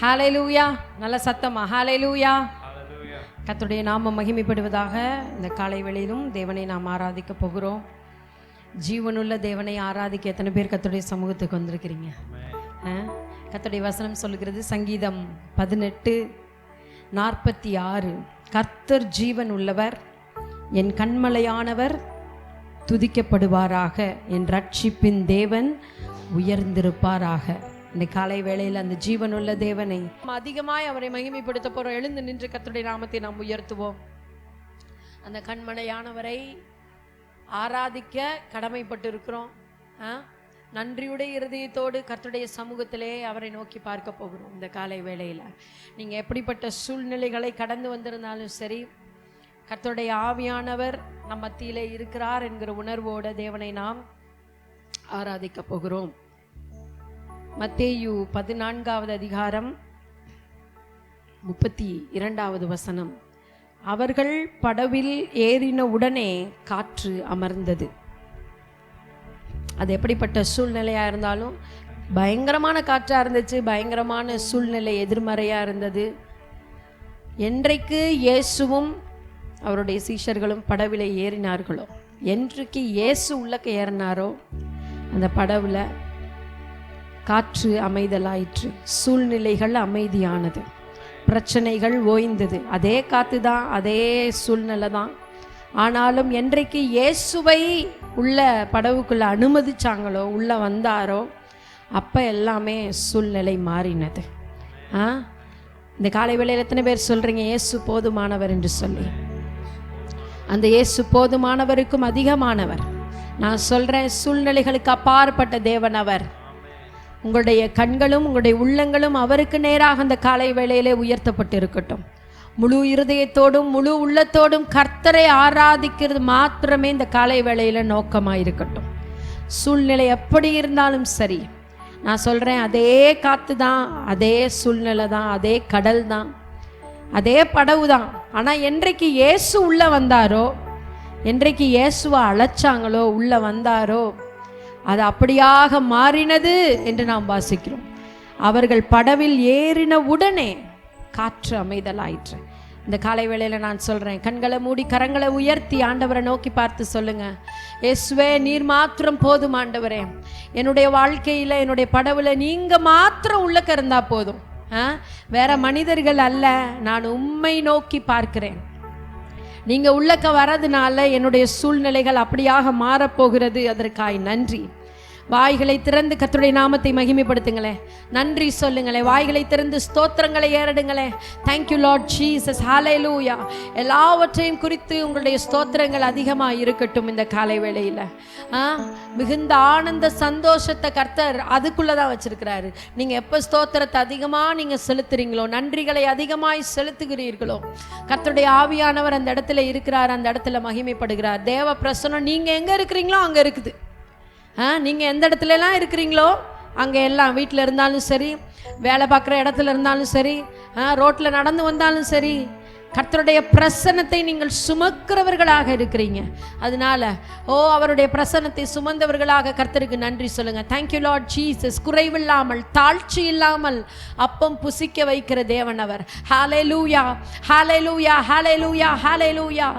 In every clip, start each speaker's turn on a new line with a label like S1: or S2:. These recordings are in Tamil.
S1: ஹல்லேலூயா. நல்ல சத்தமா ஹல்லேலூயா. கர்த்தருடைய நாமம் மகிமைப்படுவதாக. இந்த காலை வேளையிலும் தேவனை நாம் ஆராதிக்க போகிறோம். ஜீவனுள்ள தேவனை ஆராதிக்க எத்தனை பேர் கர்த்தருடைய சமூகத்துக்கு வந்திருக்கிறீங்க? கர்த்தருடைய வசனம் சொல்லுகிறது, சங்கீதம் 18:46, கர்த்தர் ஜீவன் உள்ளவர், என் கண்மலையானவர் துதிக்கப்படுவாராக, என் ரட்சிப்பின் தேவன் உயர்ந்திருப்பாராக. இந்த காலை வேளையில் அந்த ஜீவனுள்ள தேவனை அதிகமாய் அவரை மகிமைப்படுத்த போறோம். எழுந்து நின்று கர்த்தருடைய நாமத்தை நாம் உயர்த்துவோம். அந்த கண்மலையானவரை ஆராதிக்க கடமைப்பட்டு இருக்கிறோம். நன்றியுடைய இருதயத்தோடு கர்த்தருடைய சமூகத்திலே அவரை நோக்கி பார்க்க போகிறோம். இந்த காலை வேளையில் நீங்கள் எப்படிப்பட்ட சூழ்நிலைகளை கடந்து வந்திருந்தாலும் சரி, கர்த்தருடைய ஆவியானவர் நம் மத்தியிலே இருக்கிறார் என்கிற உணர்வோடு தேவனை நாம் ஆராதிக்க போகிறோம். மத்தேயு 14:32 அவர்கள் படவில் ஏறின உடனே காற்று அமர்ந்தது. அது எப்படிப்பட்ட சூழ்நிலையாக இருந்தாலும், பயங்கரமான காற்றாக இருந்துச்சு, பயங்கரமான சூழ்நிலை எதிர்மறையாக இருந்தது. என்றைக்கு இயேசுவும் அவருடைய சீஷர்களும் படவில் ஏறினார்களோ, என்றைக்கு இயேசு உள்ளக்க ஏறினாரோ, அந்த படவில் காற்று அமைதலாயிற்று, சூழ்நிலைகள் அமைதியானது, பிரச்சனைகள் ஓய்ந்தது. அதே காற்று தான், அதே சூழ்நிலை தான். ஆனாலும் என்றைக்கு இயேசுவை உள்ள படவுக்குள்ள அனுமதிச்சாங்களோ, உள்ள வந்தாரோ, அப்போ எல்லாமே சூழ்நிலை மாறினது. இந்த காலை வேளையில் எத்தனை பேர் சொல்றீங்க இயேசு போதுமானவர் என்று சொல்லி? அந்த இயேசு போதுமானவருக்கும் அதிகமானவர். நான் சொல்றேன், சூழ்நிலைகளுக்கு அப்பாற்பட்ட தேவன் அவர். உங்களுடைய கண்களும் உங்களுடைய உள்ளங்களும் அவருக்கு நேராக அந்த காலை வேளையிலே உயர்த்தப்பட்டு இருக்கட்டும். முழு இருதயத்தோடும் முழு உள்ளத்தோடும் கர்த்தரை ஆராதிக்கிறது மாத்திரமே இந்த காலை வேளையில நோக்கமாக இருக்கட்டும். சூழ்நிலை எப்படி இருந்தாலும் சரி, நான் சொல்றேன், அதே காத்து தான், அதே சூழ்நிலை தான், அதே கடல் தான், அதே படவு தான். ஆனால் என்றைக்கு இயேசு உள்ள வந்தாரோ, என்றைக்கு இயேசுவை அழைச்சாங்களோ, உள்ள வந்தாரோ, அது அப்படியாக மாறினது என்று நாம் வாசிக்கிறோம். அவர்கள் படவில் ஏறின உடனே காற்று அமைதலாயிற்று. இந்த காலை வேளையில் நான் சொல்றேன், கண்களை மூடி கரங்களை உயர்த்தி ஆண்டவரை நோக்கி பார்த்து சொல்லுங்க, இயேசுவே நீர் மாத்திரம் போதும் ஆண்டவரே. என்னுடைய வாழ்க்கையில் என்னுடைய படவுல நீங்க மாத்திரம் உள்ளக்க இருந்தா போதும். வேற மனிதர்கள் அல்ல, நான் உம்மை நோக்கி பார்க்கிறேன். நீங்க உள்ளக்க வரதுனால என்னுடைய சூழ்நிலைகள் அப்படியாக மாறப்போகிறது. அதற்காய் நன்றி. வாய்களை திறந்து கர்த்தருடைய நாமத்தை மகிமைப்படுத்துங்களேன். நன்றி சொல்லுங்களேன். வாய்களை திறந்து ஸ்தோத்திரங்களை ஏறடுங்களேன். தேங்க்யூ லார்ட் ஜீசஸ், ஹல்லேலூயா. எல்லாவற்றையும் குறித்து உங்களுடைய ஸ்தோத்திரங்கள் அதிகமாக இருக்கட்டும். இந்த காலை வேளையில் மிகுந்த ஆனந்த சந்தோஷத்தை கர்த்தர் அதுக்குள்ளதான் வச்சிருக்கிறாரு. நீங்க எப்ப ஸ்தோத்திரத்தை அதிகமாக நீங்க செலுத்துறீங்களோ, நன்றிகளை அதிகமாய் செலுத்துகிறீர்களோ, கர்த்தருடைய ஆவியானவர் அந்த இடத்துல இருக்கிறார், அந்த இடத்துல மகிமைப்படுகிறார். தேவ பிரசன்னம் நீங்க எங்க இருக்கிறீங்களோ அங்க இருக்குது. நீங்கள் எந்த இடத்துல எல்லாம் இருக்கிறீங்களோ அங்கே எல்லாம், வீட்டில் இருந்தாலும் சரி, வேலை பார்க்குற இடத்துல இருந்தாலும் சரி, ரோட்டில் நடந்து வந்தாலும் சரி, கர்த்தருடைய பிரசன்னத்தை நீங்கள் சுமக்கிறவர்களாக இருக்கிறீங்க. அதனால அவருடைய பிரசன்னத்தை சுமந்தவர்களாக கர்த்தருக்கு நன்றி சொல்லுங்க. Thank you Lord Jesus. குறைவில்லாமல் தாழ்ச்சி இல்லாமல் அப்பம் புசிக்க வைக்கிற தேவன் அவர். ஹல்லேலூயா, ஹல்லேலூயா, ஹல்லேலூயா, ஹல்லேலூயா.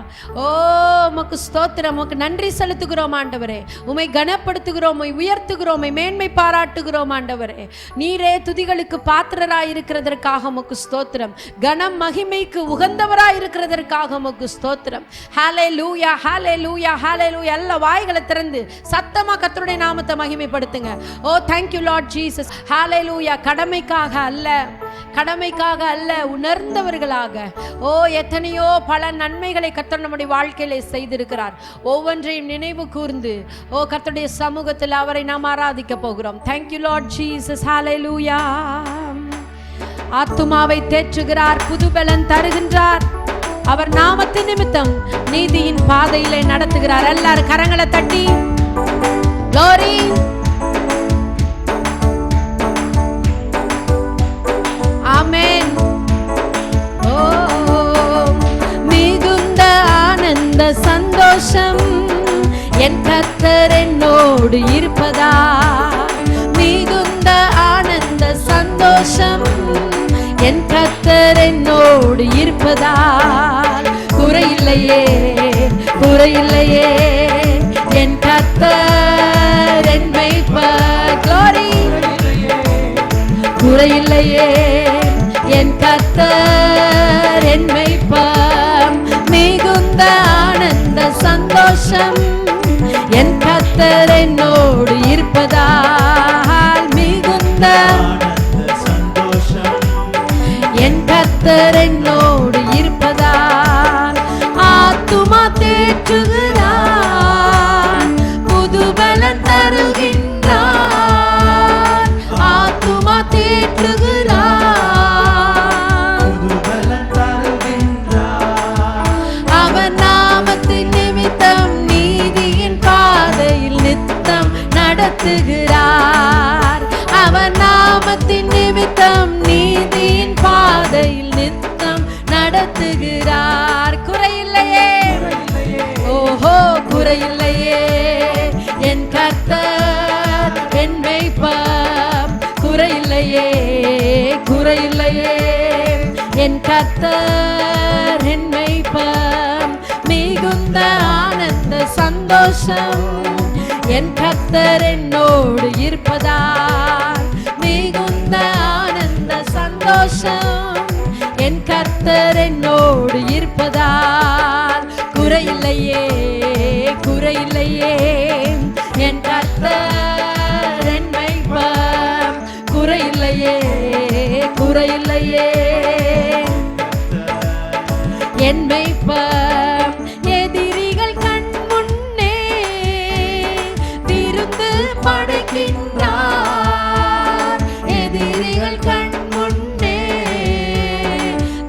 S1: உமக்கு ஸ்தோத்திரம், உமக்கு நன்றி செலுத்துகிறோம் ஆண்டவரே. உம்மை கனப்படுத்துகிறோம், உம்மை உயர்த்துகிறோம், உம்மை மேன்மை பாராட்டுகிறோம் ஆண்டவரே. நீரே துதிகளுக்கு பாத்திரராய் இருக்கிறதற்காக உமக்கு ஸ்தோத்திரம். கனம் மகிமைக்கு உகந்த இருக்கிறதற்காக உமக்கு ஸ்தோத்திரம். ஹல்லேலூயா, ஹல்லேலூயா, ஹல்லேலூயா. எல்லா வாய்களை திறந்து சத்தமா கர்த்தருடைய நாமத்தை மகிமைப்படுத்துங்க. thank you lord jesus. ஹல்லேலூயா. கடமைக்காக அல்ல, கடமைக்காக அல்ல, உணர்ந்தவர்களாக. எத்தனையோ பல நன்மைகளை கர்த்தர் நம்முடைய வாழ்க்கையிலே செய்திருக்கிறார். ஒவ்வொன்றையும் நினைவு கூர்ந்து கர்த்தருடைய சமூகத்தில் அவரை நாம் ஆராதிக்க போகிறோம். thank you lord jesus. ஹல்லேலூயா. ஆத்துமாவை தேற்றுகிறார், புதுபலன் தருகின்றார். அவர் நாமத்தின் நிமித்தம் நீதியின் பாதையிலே நடத்துகிறார். எல்லாரும் கரங்களை தட்டி glory. ஆமென். மிகுந்த ஆனந்த சந்தோஷம் என் கர்த்தர் என்னோடு இருப்பதா. மிகுந்த ஆனந்த சந்தோஷம் என் கர்த்தர் என்னோடு இருப்பதால் குறையில்லையே, குறையில்லையே. என் கர்த்தர் என் மேய்ப்பர், glory, குறையில்லையே. என் கர்த்தர் என் மேய்ப்பர், மிகுந்த ஆனந்த சந்தோஷம். என் கர்த்தர் என்னோடு இருப்பதால் மிகுந்த சந்தோஷம். என் கர்த்தர் என்னோடு இருப்பதால் ஆத்துமா தேற்றுகிறார், புதுபலன் தருகின்றார். ஆத்துமா தேற்றுகிறார், புதுபலன் தருகின்றார். அவர் நாமத்தின் நிமித்தம் நீதியின் பாதையில் நித்தம் நடத்துகிறார். அவர் நாமத்தின் நிமித்தம் நீதியின் பாதையில் நித்தம் நடத்துகிறார். குறையில்லையே, ஓஹோ குறையில்லையே. என் கர்த்தர் என் மேய்ப்பர், குறையில்லையே, குறையில்லையே. என் கர்த்தர் என் மேய்ப்பர், மிகுந்த ஆனந்த சந்தோஷம். என் கர்த்தர் என்னோடு இருப்பதால் மிகுந்த ஆனந்த சந்தோஷம். என் கர்த்தர் என்னோடு இருப்பதால் குறையில்லையே, குறையில்லையே. என் கர்த்தர் என் மேய்ப்பர், குறையில்லையே, குறையில்லையே. என் மேய்ப்பர் எதிரிகள் கண் முன்னே விருந்து படைக்கின்றார். எதிரிகள் கண் முன்னே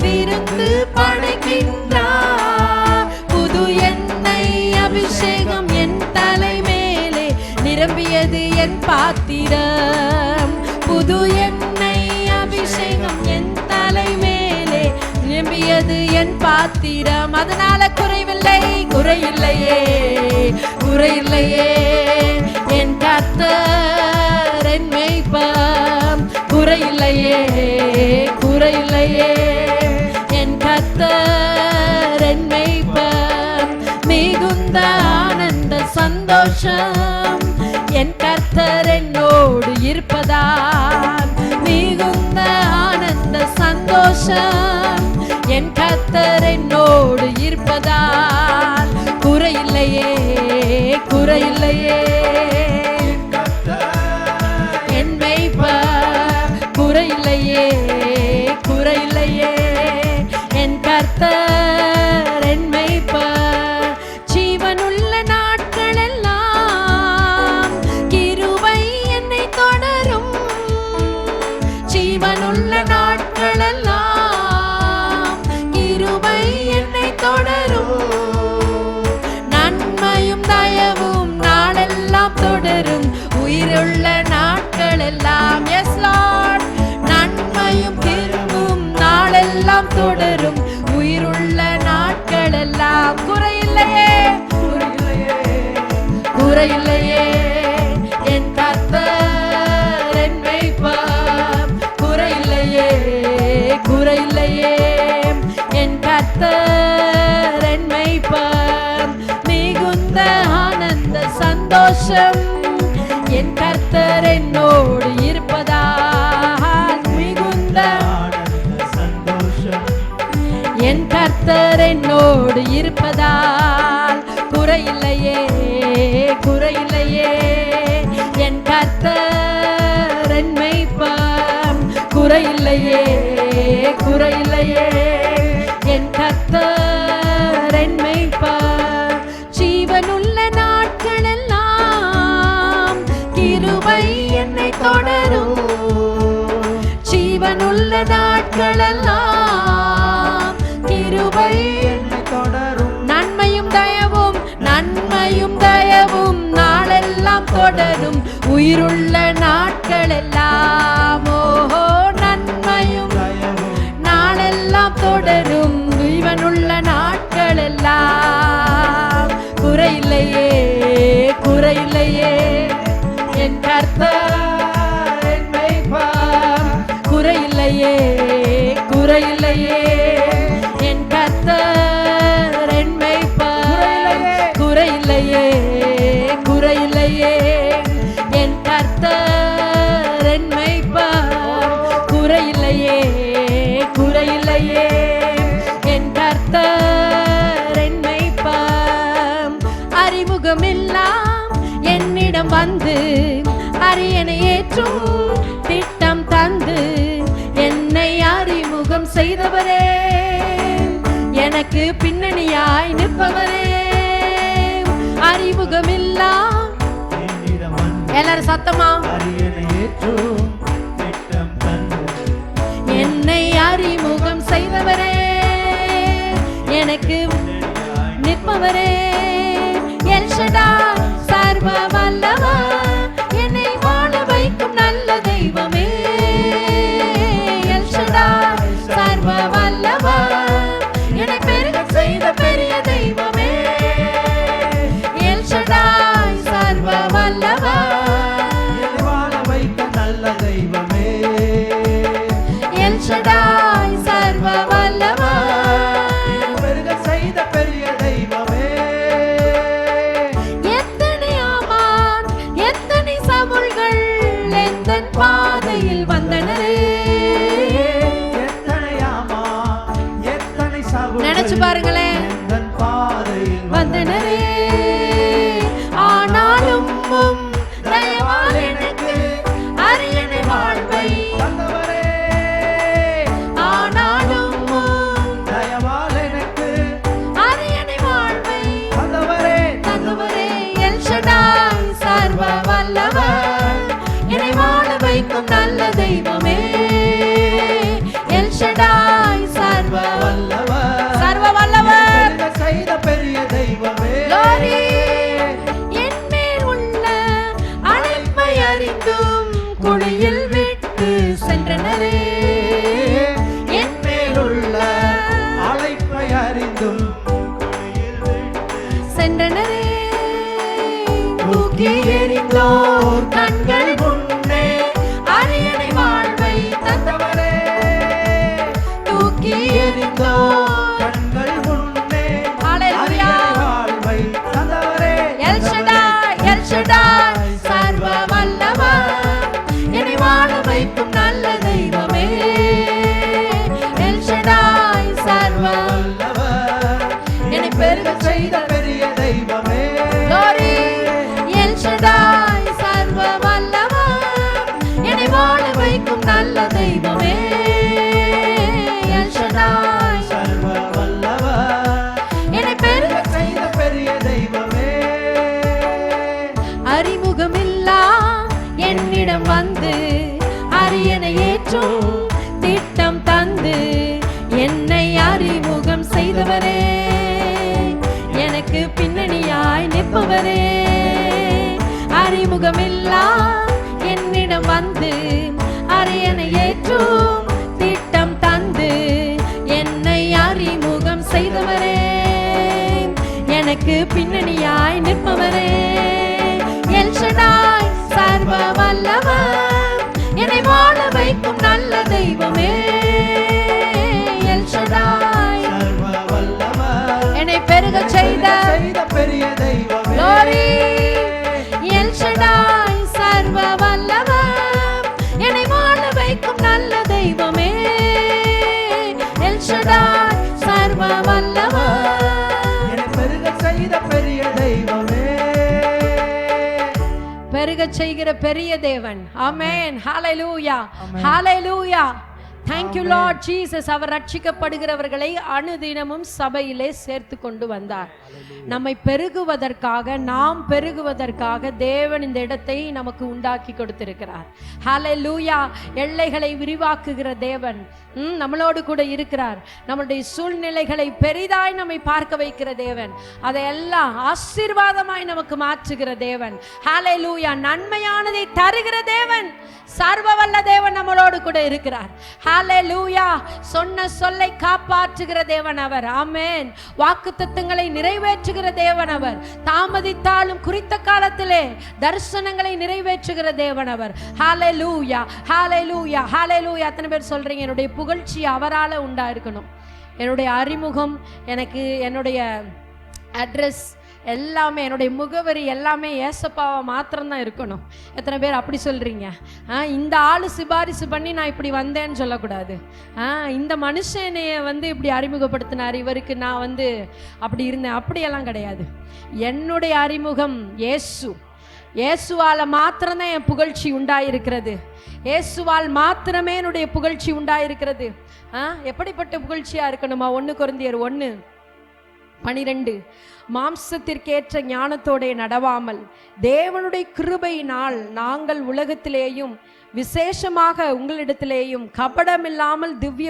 S1: விருந்து படைக்கின்றார். புது எண்ணெய் அபிஷேகம் என் தலை மேலே நிரம்பியது என் பாத்திரம். புது எண்ணெய் அபிஷேகம் என் தலை மேலே நிரம்பியது என் பாத்திரம். அதனால குறைவில்லை, குறையில்லையே, குறையில்லையே. என் கர்த்தர் என் மேய்ப்பர், குறையில்லையே, குறையில்லையே. என் கர்த்தர் என் மேய்ப்பர், மிகுந்த ஆனந்த சந்தோஷம். என் கர்த்தர் என்னோடு இருப்பதால் மிகுந்த ஆனந்த சந்தோஷம். என் கர்த்தர் என்னோடு இருப்பதால் குறையில்லையே, குறையில்லையே. என் மேய்ப்பர், குறையில்லையே, குறையில்லையே. என் கர்த்தர் என் மேய்ப்பர், ஜீவனுள்ள நாட்கள் எல்லாம் கிருபை என்னை தொடரும். ஜீவனுள்ள நாட்கள் எல்லாம் கிருபை என்னை தொடரும். நன்மையும் தயவும் நாளெல்லாம் தொடரும். உயிருள்ள நாட்கள் எல்லாம், எஸ் லார்ட், நன்மையும் கிருபையும் நாளெல்லாம் தொடரும். உயிருள்ள நாட்கள் எல்லாம் குறையில்லையே, குறையில்லையே. என் கர்த்தர் என் மேய்ப்பர், குறையில்லையே, குறையில்லையே. என் கர்த்தர் என் மேய்ப்பர், மிகுந்த ஆனந்த சந்தோஷம். என் கர்த்தர் என்னோடு இருப்பதால் மிகுந்த சந்தோஷம். என் கர்த்தர் என்னோடு இருப்பதால் குறையில்லையே, குறையில்லையே. என் கர்த்தர் என் மேய்ப்பர், குறையில்லையே, குறையில்லையே. என் கர்த்தர் என் மேய்ப்பர், ஜீவனுள்ள நாட்கள் எல்லாம் கிருபை என்னை தொடரும். ஜீவனுள்ள நாட்கள் எல்லாம் கிருபை என்னை தொடரும். நன்மையும் தயவும், நன்மையும் தயவும் நாளெல்லாம் தொடரும். உயிருள்ள நாட்கள் எல்லாம், ஓஹோ, நன்மையும் நாளெல்லாம் தொடரும். ஜீவனுள்ள நாட்கள் எல்லாம் குறையில்லையே, குறையில்லையே. என் கர்த்தர் என் மேய்ப்பர், குறையில்லையே, குறையில்லையே. என் கர்த்தர் என் மேய்ப்பர், குறையில்லையே குறையில்லையே. என் கர்த்தர் என் மேய்ப்பர், குறையில்லையே குறையில்லையே. என் கர்த்தர் என் மேய்ப்பர். அறிமுகமெல்லாம் என்னிடம் வந்து அரியணை ஏற்றும் திட்டம் தந்து என்னை அறிமுகம் செய்தவரே, எனக்கு பின்னணியாய் நிற்பவரே. அறிமுகமில்லா எல்லாரும் சத்தமா என்னை அறிமுகம் செய்தவரே, எனக்கு நிற்பவரே. எல் ஷடாய் சர்வ வல்லவர், என்னை வாழ வைக்கும் நல்ல தெய்வமே. எல் ஷடாய் சர்வ வல்லவர், என்னை பெருக செய்த பெரிய தெய்வமே. எல் ஷடாய் சர்வ வல்லவர், என்னை வாழ வைக்கும் நல்ல தெய்வமே. எல் ஷடாய் சர்வ வல்லவர், என்னை பெருக செய்த பெரிய தெய்வமே. பாதையில் வந்தனரே, நினைச்சு பாருங்களேன், வந்தனரே. ஆனாலும் தயவால் எனக்கு அரியணை வாழ்வை தந்தவரே. ஆனாலும் தயவால் எனக்கு அரியணை வாழ்வை தந்தவரே தந்தவரே. எல் ஷடாய் சர்வ வல்லவர், என்னை வாழ வைக்கும் நல்ல தெய்வமே. எல் ஷடாய் சர்வ வல்லவர், சர்வ வல்லவர், செய்த பெரிய தெய்வமே. என் மேல் உள்ள அழைப்பை அறிந்தும் குழியில் விட்டு சென்றனரே. என் மேல் உள்ள அழைப்பை அறிந்தும் சென்றனரே. தூக்கி எறிந்தோர் கண்கள் முன்னே அரியணை வாழ்வை தந்தவரே. தூக்கி எறிந்தோர் கண்கள் முன்னே அரியணை வாழ்வை தந்தவரே. எல் ஷடாய் எல் ஷடாய் சர்வ வல்லவர், என்னை வாழ வைக்கும் நல்ல தெய்வமே. எல் ஷடாய் சர்வ வல்லவர், என்னை பெருக செய்த பெரிய தெய்வமே. எல் ஷடாய் சர்வ வல்லவர், என்னை வாழ வைக்கும் நல்ல தெய்வமே. எல் ஷடாய் சர்வ வல்லவர், என்னை பெருக செய்த பெரிய தெய்வமே. அறிமுகமில்லா என்னிடம் வந்து அரியணை ஏற்றும் திட்டம் தந்து என்னை அறிமுகம் செய்தவரே, எனக்கு பின்னணியாய் நிற்பவரே. அறிமுகமில்லா என்னிடம் வந்து அரியணை ஏற்றும் திட்டம் தந்து என்னை அறிமுகம் செய்தவரே, எனக்கு பின்னணியாய் நிற்பவரே. எல் ஷடாய் சர்வ வல்லவர், என்னை வாழ வைக்கும் நல்ல தெய்வமே. எல் ஷடாய் சர்வ வல்லவர், என்னை பெருக செய்த பெரிய தெய்வமே. எல் ஷடாய் சர்வ வல்லவர், என்னை வாழ வைக்கும் நல்ல தெய்வமே. எல் ஷடாய் சர்வ வல்லவர், என்னை பெருக செய்த பெரிய தெய்வமே. பெருக செய்கிற பெரிய தேவன். ஆமென். ஹல்லேலூயா ஹல்லேலூயா. Thank you Lord Jesus. அவர் ரட்சிக்கப்படுகிறவர்களை அனுதினமும் சபையிலே சேர்த்து கொண்டு வந்தார். நம்மை பெருகுவதற்காக, நாம் பெருகுவதற்காக தேவன் இந்த இடத்தை நமக்கு உண்டாக்கி கொடுத்திருக்கிறார். ஹல்லேலூயா. எல்லைகளை விரிவாக்குகிற தேவன் நம்மளோடு கூட இருக்கிறார். நம்முடைய சூழ்நிலைகளை பெரிதாய் நம்மை பார்க்க வைக்கிற தேவன், அதையெல்லாம் ஆசீர்வாதமாய் நமக்கு மாற்றுகிற தேவன். ஹல்லேலூயா. நன்மையானதை தருகிற தேவன். சர்வவல்ல தேவன் நம்மளோடு கூட இருக்கிறார். ஹல்லேலூயா. சொன்ன சொல்லை காப்பாற்றுகிற தேவன் அவர். ஆமென். வாக்குத்தத்தங்களை நிறைவேற்றுகிற தேவன் அவர். தாமதித்தாலும் குறித்த காலத்திலே தரிசனங்களை நிறைவேற்றுகிற தேவன் அவர். ஹல்லேலூயா, ஹல்லேலூயா, ஹல்லேலூயா. எத்தனை பேர் சொல்றீங்க என்னுடைய புகழ்ச்சி அவரால உண்டா இருக்கணும்? என்னுடைய அறிமுகம், எனக்கு என்னுடைய அட்ரஸ் எல்லாமே, என்னுடைய முகவரி எல்லாமே ஏசப்பாவை மாத்திரம்தான் இருக்கணும். எத்தனை பேர் அப்படி சொல்கிறீங்க? இந்த ஆள் சிபாரிசு பண்ணி நான் இப்படி வந்தேன்னு சொல்லக்கூடாது. இந்த மனுஷனைய இப்படி அறிமுகப்படுத்தினார், இவருக்கு நான் அப்படி இருந்தேன், அப்படியெல்லாம் கிடையாது. என்னுடைய அறிமுகம் இயேசு. இயேசுவால் மாத்திரம்தான் என் புகழ்ச்சி உண்டாயிருக்கிறது. இயேசுவால் மாத்திரமே என்னுடைய புகழ்ச்சி உண்டாயிருக்கிறது. எப்படிப்பட்ட புகழ்ச்சியா இருக்கணுமா? 1 கொரிந்தியர் 1:12 மாம்சத்திற்கேற்ற ஞானத்தோட நடவாமல் தேவனுடைய கிருபையினால் நாங்கள் உலகத்திலேயும் விசேஷமாக உங்களிடத்திலேயும் கபடமில்லாமல் திவ்ய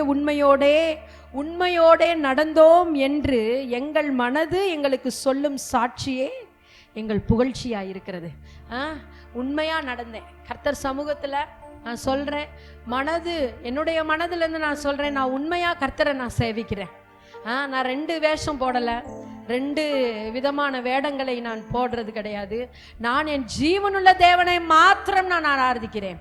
S1: உண்மையோடே நடந்தோம் என்று எங்கள் மனது எங்களுக்கு சொல்லும் சாட்சியே எங்கள் புகழ்ச்சியாக இருக்கிறது. உண்மையாக நடந்தேன் கர்த்தர் சமூகத்தில். நான் சொல்கிறேன், என்னுடைய மனதிலேருந்து நான் சொல்கிறேன், நான் உண்மையாக கர்த்தரை நான் சேவிக்கிறேன். நான் 2 வேஷம் போடலை, 2 விதமான வேடங்களை நான் போடுறது கிடையாது. நான் என் ஜீவனுள்ள தேவனை மாத்திரம் நான் ஆராதிக்கிறேன்.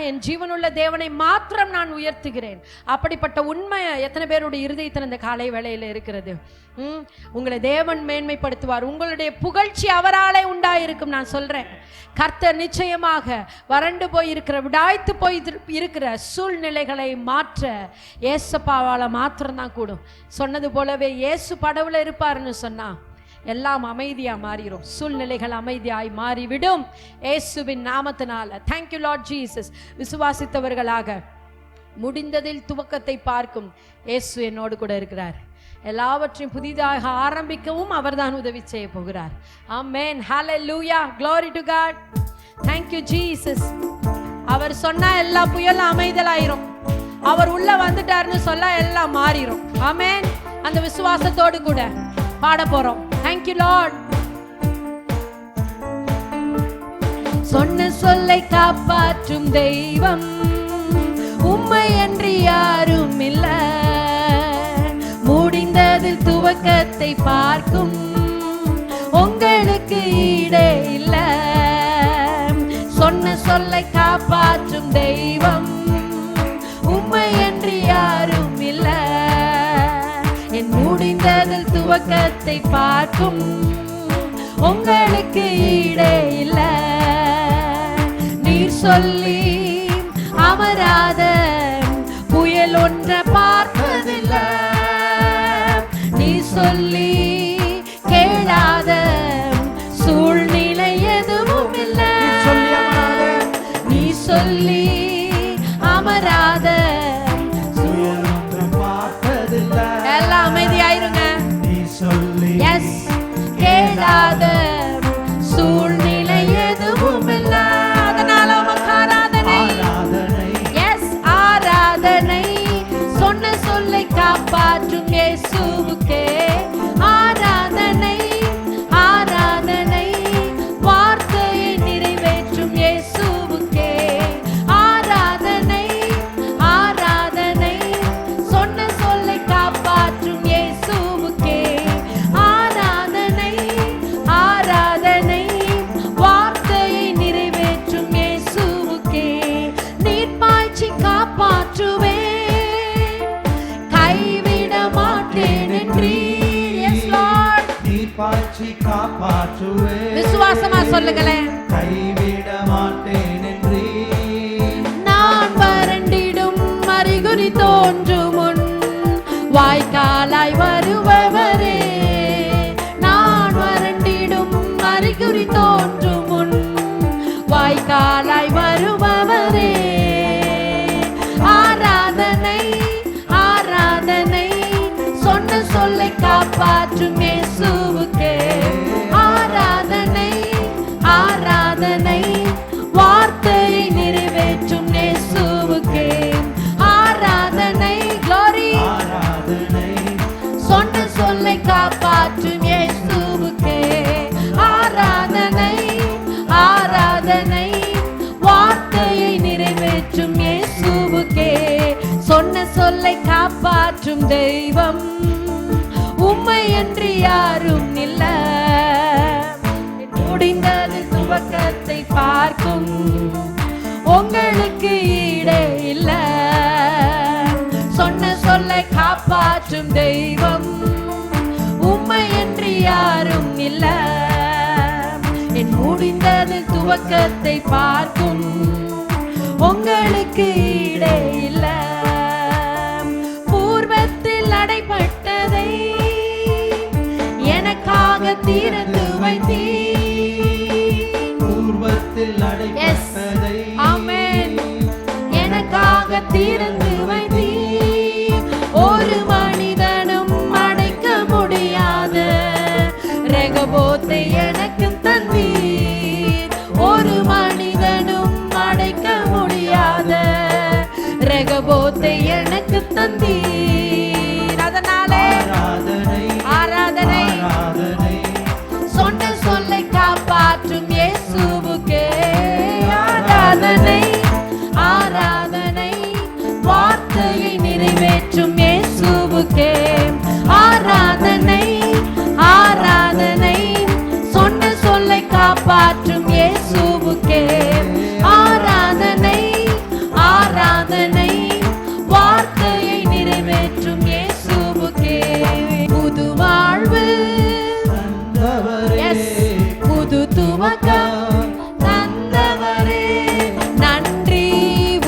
S1: என் ஜீவனுள்ள தேவனை மாத்திரம் நான் உயர்த்துகிறேன். அப்படிப்பட்ட உண்மை எத்தனை பேருடைய இருதயத்தில் இந்த காலை வேளையில் இருக்கிறது? உங்களை தேவன் மேன்மைப்படுத்துவார். உங்களுடைய புகழ்ச்சி அவராலே உண்டாயிருக்கும். நான் சொல்றேன், கர்த்தர் நிச்சயமாக வறண்டு போயிருக்கிற, விடாய்த்து போய் இருக்கிற சூழ்நிலைகளை மாற்ற ஏசப்பாவால மாத்திரம்தான் கூடும். சொன்னது போலவே இயேசு படவுல இருப்பாருன்னு சொன்னா எல்லாம் அமைதியா மாறிடும். சூழ்நிலைகள் அமைதியாய் மாறிவிடும் இயேசுவின் நாமத்தினால. Thank you Lord Jesus. விசுவாசித்தவர்களாக முடிந்ததில் துவக்கத்தை பார்க்கும் இயேசு என்னோடு கூட இருக்கிறார். எல்லாவற்றையும் புதிதாக ஆரம்பிக்கவும் அவர்தான் உதவி செய்ய போகிறார். ஆமென். ஹல்லேலூயா. glory to God. thank you Jesus. அவர் சொன்னா எல்லா புயலும் அமைதலாயிரும். அவர் உள்ள வந்துட்டாருன்னு சொல்ல எல்லாம் மாறிடும். ஆமென். அந்த விசுவாசத்தோடு கூட பாட போறோம். thank you Lord. சொன்ன சொல்லை காப்பாற்றும் தெய்வம் உம்மை அன்றி யாரும் இல்லை. முடிந்ததில் துவக்கத்தை பார்க்கும் உங்களுக்கு ஈடே இல்லை. சொன்ன சொல்லை காப்பாற்றும் தெய்வம் உம்மை அன்றி யாரும் இல்லை. என் முடிந்ததில் துவக்கத்தை பார்க்கும் உங்களுக்கு ஈடே இல்லை. நீர் சொல்லி அமராத புயல் ஒன்றை பார்த்ததில்லை. நீ சொல்லி கேளாத சூழ்நிலை எதுவும் இல்லை. நீ சொல்லி அமராத எல்லாம் அமைதியாயிருங்க. எஸ், கேளாத சூழ்நிலை எதுவும் இல்லை. அதனால உமக்கு ஆராதனை. எஸ், ஆராதனை. சொன்ன சொல்லை காப்பாற்றும் இயேசுவுக்கே ஆராதனை. ஆராதனை. வார்த்தையை நிறைவேற்றும் இயேசுவுக்கே ஆராதனை. ஆராதனை. சொன்ன சொல்லை காப்பாற்றும் இயேசுவுக்கே ஆராதனை. ஆராதனை. வார்த்தையை நிறைவேற்றும் இயேசுவுக்கே. நீர் பாய்ச்சி காப்பாற்றுவே, கைவிட மாட்டேன் என்றீ. S Lord. நீர் பாய்ச்சி காப்பாற்றுவே. விசுவாசமா சொல்லுங்களேன். கைவிட மாட்டேன் என்றீ. நான் வறண்டிடும் அறிகுறி தோன்றும் முன் வாய்க்காலாய் வருபவரே. நான் வறண்டிடும் அறிகுறி தோன்றும் முன் வாய்க்காலாய் வருபவரே. ஆராதனை. ஆராதனை. சொன்ன சொல்லை காப்பாற்றும் இயேசுவுக்கே ஆராதனை. ஆராதனை. வார்த்தையை நிறைவேற்றும் இயேசுவுக்கே ஆராதனை. glory. சொன்ன சொல்லை காப்பாற்றும் இயேசுவுக்கே ஆராதனை. ஆராதனை. வார்த்தையை நிறைவேற்றும் சொன்ன சொல்லை காப்பாற்றும் தெய்வம் உம்மை என்று யாரும் இல்ல. முடிந்தது துவக்கத்தை பார்க்கும் உங்களுக்கு ஈடே இல்ல. சொன்ன சொல்லை காப்பாற்றும் தெய்வம் உம்மை என்று யாரும் இல்ல. என் முடிந்தது துவக்கத்தை பார்க்கும் உங்களுக்கு ஈடே இல்ல. பூர்வத்தில் அடைபட்டதை எனக்காக திறந்து வைத்தீர்.
S2: பூர்வத்தில் அடைபட்டதை
S1: ஆமென் எனக்காக திறந்து வைத்தீர். ஒரு மனிதனும் அடைக்க முடியாத ரெகோபோத்தை எனக்கு தந்தீர். ஒரு மனிதனும் அடைக்க முடியாத ரெகோபோத்தை எனக்கு தந்தீர். அதனாலே ஆராதனை சொன்ன சொல்லை காப்பாற்றும் இயேசுவுக்கே ஆராதனை. ஆராதனை வார்த்தையை நிறைவேற்றும் இயேசுவுக்கே ஆராதனை. ஆராதனை சொன்ன சொல்லை காப்பாற்றும் இயேசுவுக்கே ஆராதனை. ஆராதனை வார்த்தையை நிறைவேற்றும் இயேசுவுக்கே. புது வாழ்வு புது துவக்கம் தந்தவரே நன்றி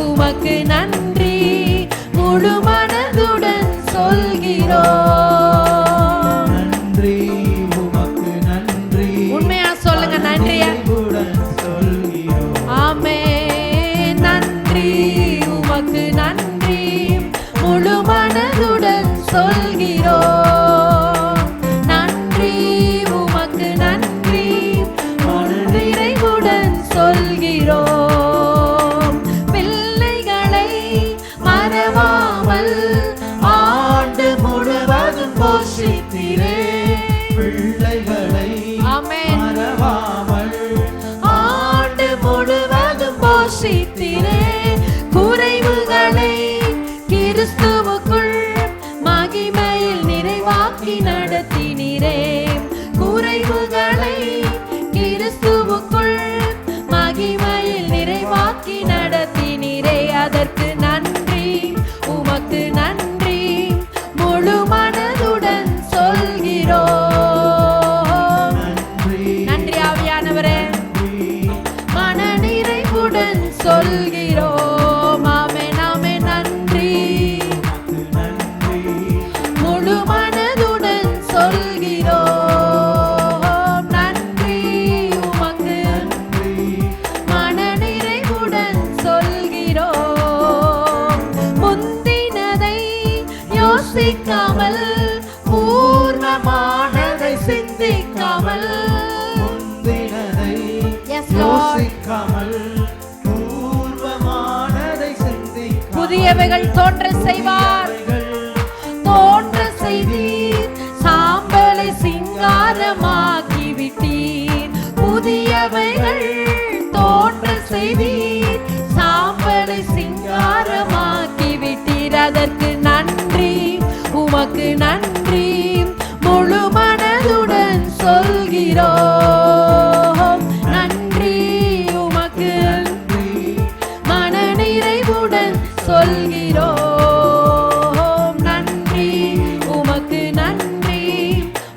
S1: உமக்கு நன்றி முழு மனதுடன் சொல்கிறோம்.
S2: நன்றி உமக்கு நன்றி.
S1: உண்மையா சொல்லுங்க நன்றியா. ஆமென். நன்றி உமக்கு நன்றி முழு மனதுடன் சொல்கிறோம். நன்றி உமக்கு நன்றி முழு நிறைவுடன் சொல்கிறோம். பிள்ளைகளை மறவாமல் ஆண்டு முழுவதும் போஷித்தீரே.
S2: பிள்ளைகளை
S1: ஆமென்
S2: மறவாமல்
S1: ஆண்டு முழுவதும் போஷித்தீரே. குறைவுகளை கிறிஸ்துவுக்குள் மகிமையில் நிறைவாக்கி நடத்தினீரே. குறைவுகளை கிறிஸ்துவுக்குள் மகிமையில் நிறைவாக்கி நடத்தினீரே. அதற்கு நன்றி உமக்கு நன்றி முழு மனதுடன் சொல்கிறோம். நன்றி ஆவியானவரே. மன நிறைவுடன் சொல்கிறோம். ஆமென் ஆமென். நன்றி முழு மனதுடன் சொல்கிறோம். நன்றி உமக்கு மன நிறைவுடன் சொல்கிறோம். முந்தினதை யோசிக்காமல் பூர்ணமானதை சிந்திக்காமல்
S2: முந்தினதை
S1: Yes, Lord.
S2: யோசிக்காமல் பூர்வமானதை சிந்திக்காமல்
S1: புதியவைகள் தோன்ற செய்வார். தோன்ற செய்தீர் சாம்பலை சிங்காரமாக்கி விட்டீர். புதியவைகள் தோன்ற செய்தீர் சாம்பலை சிங்காரமாக்கி விட்டீர். அதற்கு நன்றி உமக்கு நன்றி முழு மனதுடன் சொல்கிறோம். நன்றி உமக்கு மன நிறைவுடன் சொல்கிறோம். நன்றி உமக்கு நன்றி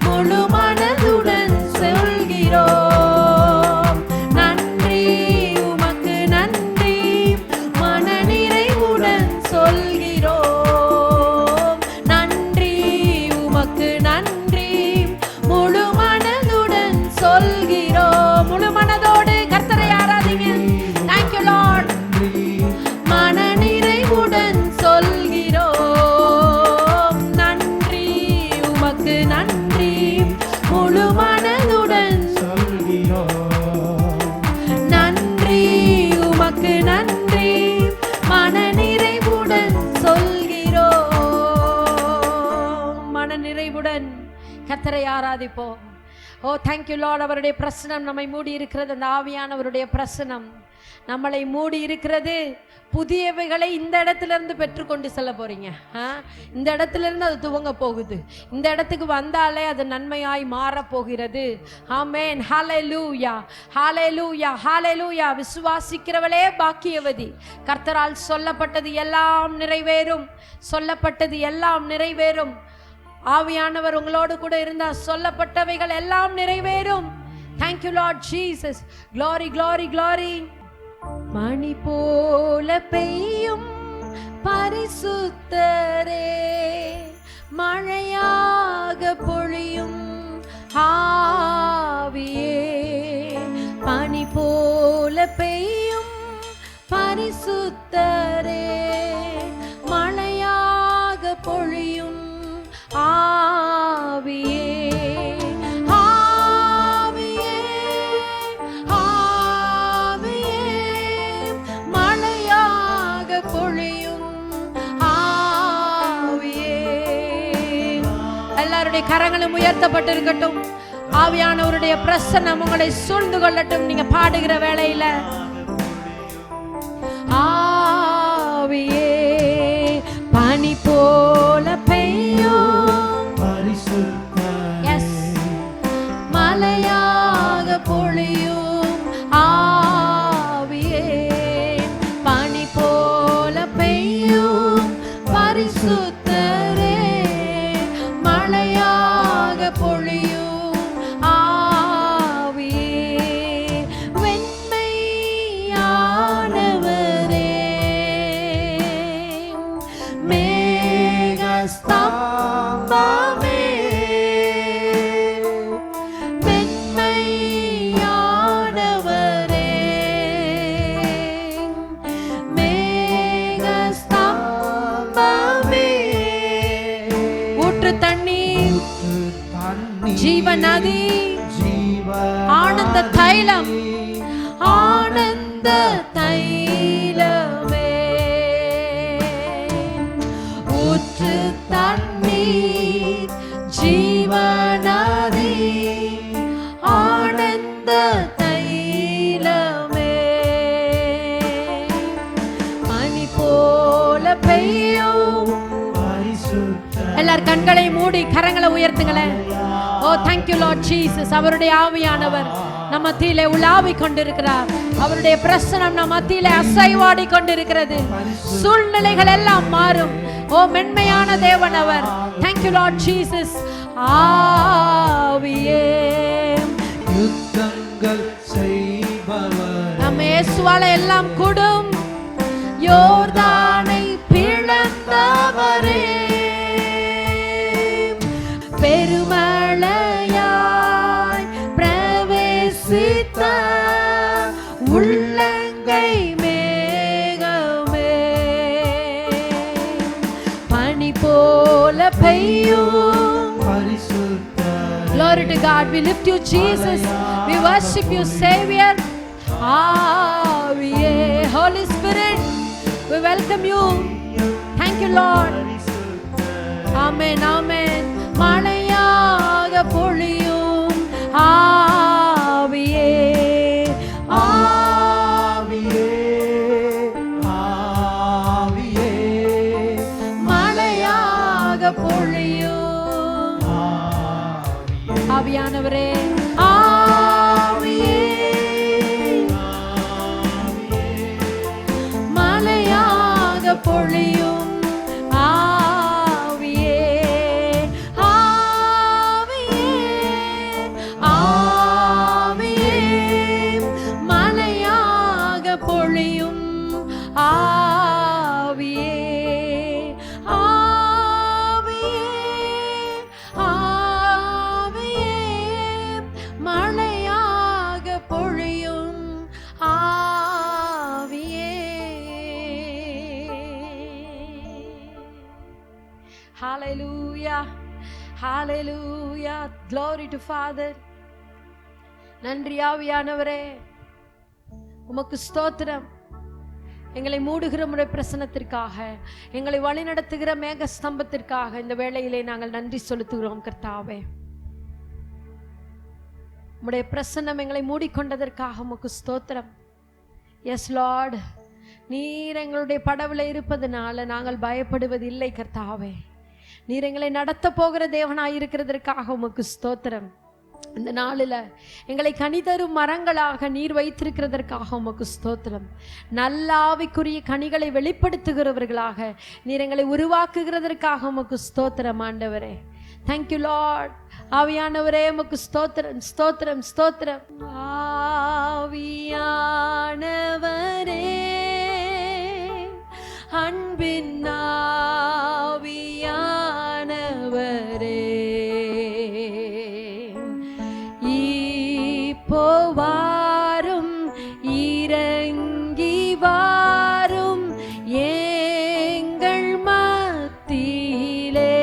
S1: முழு மனதுடன் சொல்கிறோம். நன்றி உமக்கு நன்றி மன நிறைவுடன் சொல்கிறோம். நன்றி உமக்கு நன்றி முழு மனதுடன் சொல்கிறோம். முழு மனதோடு கர்த்தரை ஆராதிங்க. Thank you Lord. மன நிறைவுடன் சொல்கிறோம். நன்றி உமக்கு நன்றி முழு மனதுடன்
S2: சொல்கிறோம்.
S1: நன்றி உமக்கு நன்றி மன நிறைவுடன் சொல்கிறோம். மன நிறைவுடன் கர்த்தரை ஆராதிப்போம். ஓ தேங்க்யூ லார்ட். அவருடைய பிரசனம் நம்மை மூடி இருக்கிறது. அந்த ஆவியானவருடைய பிரசனம் நம்மளை மூடி இருக்கிறது. புதியவைகளை இந்த இடத்துல இருந்து பெற்றுக்கொண்டு செல்ல போறீங்க. இந்த இடத்துல இருந்து அது துவங்க போகுது. இந்த இடத்துக்கு வந்தாலே அது நன்மையாய் மாற போகிறது. ஆமென். ஹல்லேலூயா, ஹல்லேலூயா, ஹல்லேலூயா. விசுவாசிக்கிறவளே பாக்கியவதி. கர்த்தரால் சொல்லப்பட்டது எல்லாம் நிறைவேறும். சொல்லப்பட்டது எல்லாம் நிறைவேறும். ஆவியானவர் உங்களோடு கூட இருந்தால் சொல்லப்பட்டவைகள் எல்லாம் நிறைவேறும். Thank you Lord Jesus. Glory, glory, glory. மணி போல பெய்யும் பரிசுத்தரே, மழையாக பொழியும் ஆவியே. பனி போல பெய்யும் பரிசுத்தரே, மழையாக பொழியும் ஆவியே. கரங்களும் உயர்த்தப்பட்டிருக்கட்டும். ஆவியானவருடைய பிரசன்னம் உங்களை சூழ்ந்து கொள்ளட்டும். நீங்க பாடுகிற வேளையில ஆவியே பனி போல பெய்யும் பரிசுத்தரே, மலையாக பொழியும் ஆவியே. பனி போல பெய்யும் பரிசுத்தரே, மழையாக பொழியும் ஆவியே. வெண்மையானவரே, மேகஸ்தம்பமே, வெண்மையானவரே, மேகஸ்தம்பமே. ஊற்று தண்ணீர், ஜீவநதி, ஆனந்த தைலம், ஆனந்த தைலமே. ஊற்று தண்ணீர், ஜீவநதி, ஆனந்த தைலமே. மணி போல பெய்யும். எல்லார் கண்களை மூடி கரங்களை உயர்த்துங்களேன். ஓ thank you Lord Jesus. அவருடைய ஆவியானவர் நம்ம மத்தியிலே உலாவி கொண்டிருக்கிறார். அவருடைய பிரசன்னம் நம்ம மத்தியிலே அசைவாடி கொண்டிருக்கிறது. சூழ்நிலைகள் எல்லாம் மாறும். ஓ மென்மையான தேவன் அவர். thank you Lord Jesus. ஆவியே
S2: யுத்தங்கள் செய்பவர்,
S1: நம்ம இயேசுவால எல்லாம் கூடும். யோர்தானை பிளந்தவரே, பெருமழையாய் பிரவேசித்த உள்ளங்கை மேகமே, பனி போல பெய்யும் பரிசுத்தரே. Glory to God. We lift you Jesus. We worship you Savior. ஆவியே, Holy Spirit, we welcome you. Thank you Lord. Amen, amen. மழையாக பொழியும் ஆவியே, ஆவியே,
S2: ஆவியே,
S1: மழையாக பொழியும் ஆவியானவரே. ஆவியே, மழையாக பொழியும் Hallelujah. Hallelujah. Glory to Father. நன்றி ஆவியானவரே, உமக்கு ஸ்தோத்திரம். எங்களை மூடுகிற உம்முடைய பிரசன்னத்திற்காக, எங்களை வழிநடத்துகிற மேக ஸ்தம்பத்திற்காக இந்த வேளையிலே நாங்கள் நன்றி செலுத்துகிறோம் கர்த்தாவே. உம்முடைய பிரசன்னம் எங்களை மூடிக்கொண்டதற்காக உமக்கு ஸ்தோத்திரம். எஸ் லார்ட், நீர் எங்களுடைய படவுல இருப்பதனால நாங்கள் பயப்படுவதில்லை கர்த்தாவே. நீர் எங்களை நடத்த போகிற தேவனாய் இருக்கிறதற்காக உமக்கு ஸ்தோத்திரம். இந்த நாளில் எங்களை கனிதரும் மரங்களாக நீர் வைத்திருக்கிறதற்காக உமக்கு ஸ்தோத்திரம். நல்ல ஆவிக்குரிய கனிகளை வெளிப்படுத்துகிறவர்களாக நீர் எங்களை உருவாக்குகிறதற்காக உமக்கு ஸ்தோத்திரம் ஆண்டவரே. Thank you Lord. ஆவியானவரே உமக்கு ஸ்தோத்திரம், ஸ்தோத்திரம், ஸ்தோத்திரம். ஆவியானவரே, அன்பின் ஆவியானவரே, இப்போ வாரும், இறங்கி வாரும் எங்கள் மத்தியிலே.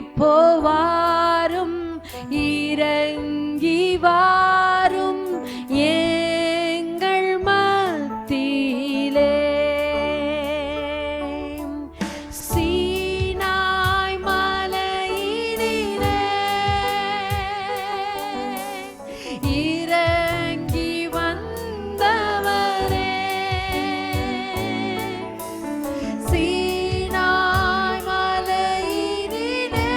S1: இப்போ வாரும், இறங்கி வாரும் எங்கள் மத்தியிலே. சீனாய் மலையினிலே இறங்கி வந்தவரே, சீனாய் மலையினிலே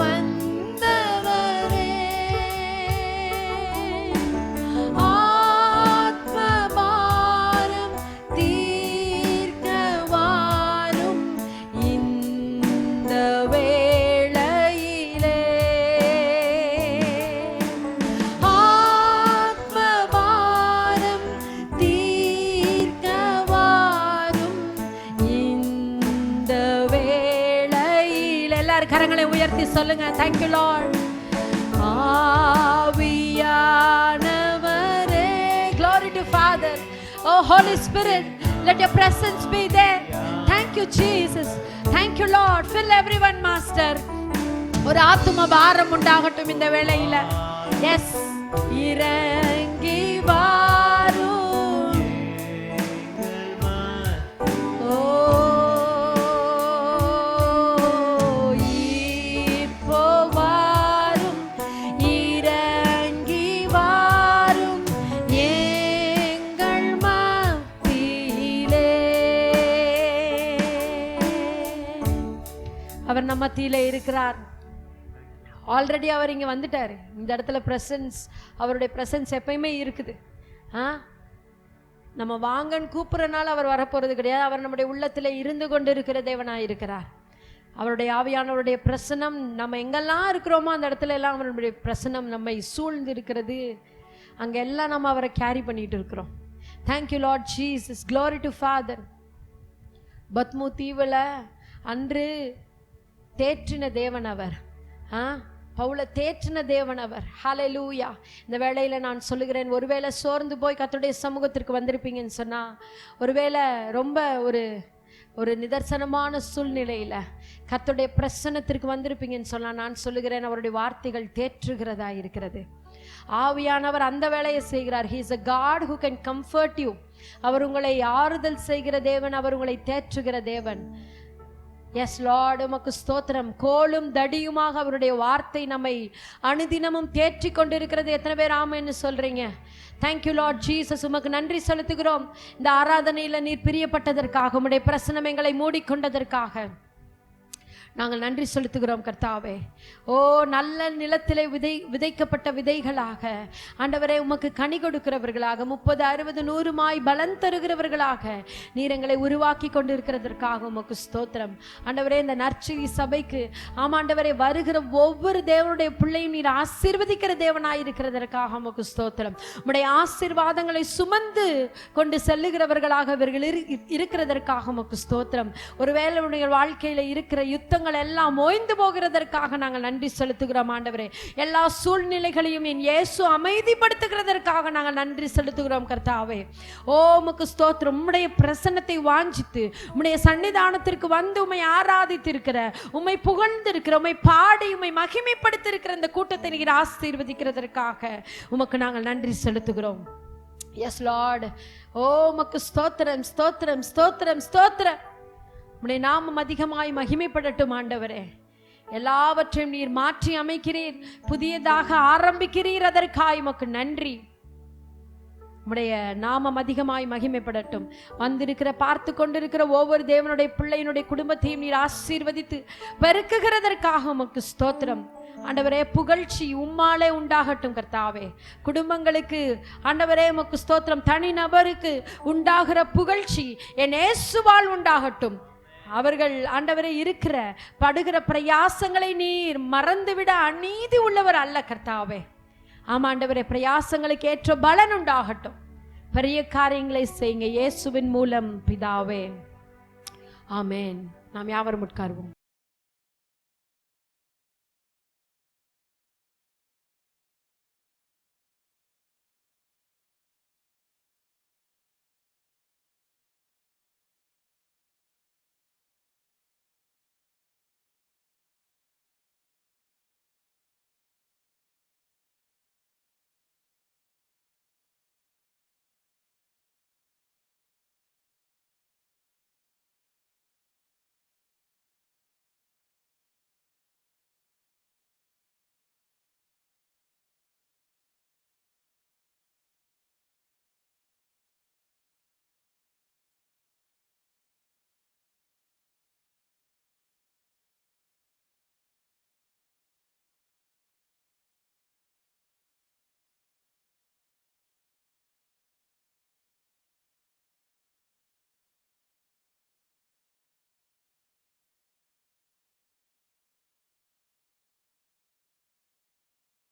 S1: வந்தவரே, ஆத்மபாரம் தீர்க்க வாரும் இந்த வேளையிலே. ஆத்மபாரம் தீர்க்க வாரும் இந்த வேளையிலே. எல்லாரும் கரங்களை உயர்த்தி சொல்லுங்க. Thank you Lord. ஆவியானவரே, glory to Father. Oh Holy Spirit, let your presence be there. Thank you Jesus. Thank you Lord. Fill everyone Master. ஒரு ஆத்தும பாரம் உண்டாகட்டும் இந்த வேளையில. எஸ், இறங்கி வாரும். ஓ, இப்போ வாரும், இறங்கி வாரும் எங்கள் மத்தியிலே. அவர் நம்ம மத்தியிலே இருக்கிறார். ஆல்ரெடி அவர் இங்கே வந்துட்டார். இந்த இடத்துல பிரசன்ஸ், அவருடைய பிரசன்ஸ் எப்பயுமே இருக்குது. நம்ம வாங்கன்னு கூப்பிட்றனால அவர் வரப்போகிறது கிடையாது. அவர் நம்முடைய உள்ளத்தில் இருந்து கொண்டு இருக்கிற தேவனாக இருக்கிறார். அவருடைய ஆவியானவருடைய பிரசனம் நம்ம எங்கெல்லாம் இருக்கிறோமோ அந்த இடத்துல எல்லாம் அவருடைய பிரசனம் நம்மை சூழ்ந்து இருக்கிறது. அங்கே எல்லாம் நம்ம அவரை கேரி பண்ணிட்டு இருக்கிறோம். Thank you Lord Jesus. Glory to Father. பத்மு தீவில் அன்று தேற்றின தேவன் அவர். பவுல தேற்றின தேவன் அவர். ஹல்லேலூயா. இந்த வேளையில் நான் சொல்லுகிறேன், ஒருவேளை சோர்ந்து போய் கர்த்தருடைய சமூகத்திற்கு வந்திருப்பீங்கன்னு சொன்னால், ஒருவேளை ரொம்ப ஒரு நிதர்சனமான சூழ்நிலையில் கர்த்தருடைய பிரசன்னத்திற்கு வந்திருப்பீங்கன்னு சொன்னால், நான் சொல்லுகிறேன் அவருடைய வார்த்தைகள் தேற்றுகிறதா இருக்கிறது. ஆவியானவர் அந்த வேலையை செய்கிறார். He is a God who can comfort you. அவர் உங்களை ஆறுதல் செய்கிற தேவன், அவர் உங்களை தேற்றுகிற தேவன். எஸ் லார்ட், உமக்கு ஸ்தோத்திரம். கோலும் தடியுமாக அவருடைய வார்த்தை நம்மை அனுதினமும் தேற்றி கொண்டிருக்கிறது. எத்தனை பேர் ஆமென்னு சொல்றீங்க? Thank you Lord Jesus. உமக்கு நன்றி செலுத்துகிறோம். இந்த ஆராதனையில் நீர் பிரியப்பட்டதற்காக, உம்முடைய பிரசன்னம் எங்களை மூடிக்கொண்டதற்காக நாங்கள் நன்றி செலுத்துகிறோம் கர்த்தாவே. ஓ, நல்ல நிலத்திலே விதைக்கப்பட்ட விதைகளாக ஆண்டவரே உமக்கு கனி கொடுக்கிறவர்களாக, 30, 60, 100 பலன் தருகிறவர்களாக நீர் எங்களை உருவாக்கி கொண்டிருக்கிறதற்காக உமக்கு ஸ்தோத்திரம். ஆண்டவரே, இந்த நற்செய்தி சபைக்கு ஆமாண்டவரே வருகிற ஒவ்வொரு தேவனுடைய பிள்ளையும் நீர் ஆசீர்வதிக்கிற தேவனாயிருக்கிறதற்காக உமக்கு ஸ்தோத்திரம். உம்முடைய ஆசீர்வாதங்களை சுமந்து கொண்டு செல்லுகிறவர்களாக இவர்கள் இருக்கிறதற்காக உமக்கு ஸ்தோத்திரம். ஒருவேளை உடைய வாழ்க்கையில் இருக்கிற யுத்தங்கள் எல்லாம் ஓய்ந்து போகிறதற்காக நாங்கள் நன்றி செலுத்துகிறோம் ஆண்டவரே. எல்லா சூழ்நிலைகளையும் என் இயேசு அமைதிப்படுத்துகிறதற்காக நாங்கள் நன்றி செலுத்துகிறோம் கர்த்தாவே. ஓ, உமக்கு ஸ்தோத்திரம். உம்முடைய பிரசன்னத்தை வாஞ்சித்து உம்முடைய சன்னிதானத்திற்கு வந்து உம்மை ஆராதித்திருக்கிற, உம்மை புகழ்ந்திருக்கிற, உம்மை பாடி உம்மை மகிமைப்படுத்தியிருக்கிற இந்த கூட்டத்தை நீர் ஆசீர்வதிக்கிறதற்காக உமக்கு நாங்கள் நன்றி செலுத்துகிறோம். S Lord. ஓ, உமக்கு ஸ்தோத்திரம், ஸ்தோத்திரம், ஸ்தோத்திரம், ஸ்தோத்திரம். உம்முடைய நாமம் அதிகமாய் மகிமைப்படட்டும் ஆண்டவரே. எல்லாவற்றையும் நீர் மாற்றி அமைக்கிறீர், புதியதாக ஆரம்பிக்கிறீர். அதற்காய் உமக்கு நன்றி. உம்முடைய நாமம் அதிகமாய் மகிமைப்படட்டும். வந்திருக்கிற பார்த்து கொண்டிருக்கிற ஒவ்வொரு தேவனுடைய பிள்ளையினுடைய குடும்பத்தையும் நீர் ஆசீர்வதித்து பெருக்குகிறதற்காக உமக்கு ஸ்தோத்திரம். ஆண்டவரே, புகழ்ச்சி உம்மாலே உண்டாகட்டும் கர்த்தாவே. குடும்பங்களுக்கு ஆண்டவரே உமக்கு ஸ்தோத்திரம். தனி நபருக்கு உண்டாகிற புகழ்ச்சி என் இயேசுவால் உண்டாகட்டும். அவர்கள் ஆண்டவரே இருக்கிற படுகிற பிரயாசங்களை நீர் மறந்துவிட அநீதி உள்ளவர் அல்ல கர்த்தாவே. ஆமாண்டவரே, பிரயாசங்களுக்கு ஏற்ற பலன் உண்டாகட்டும். பெரிய காரியங்களை செய்யுங்க இயேசுவின் மூலம் பிதாவே. ஆமென். நாம் யாவரும் உட்காருவோம்.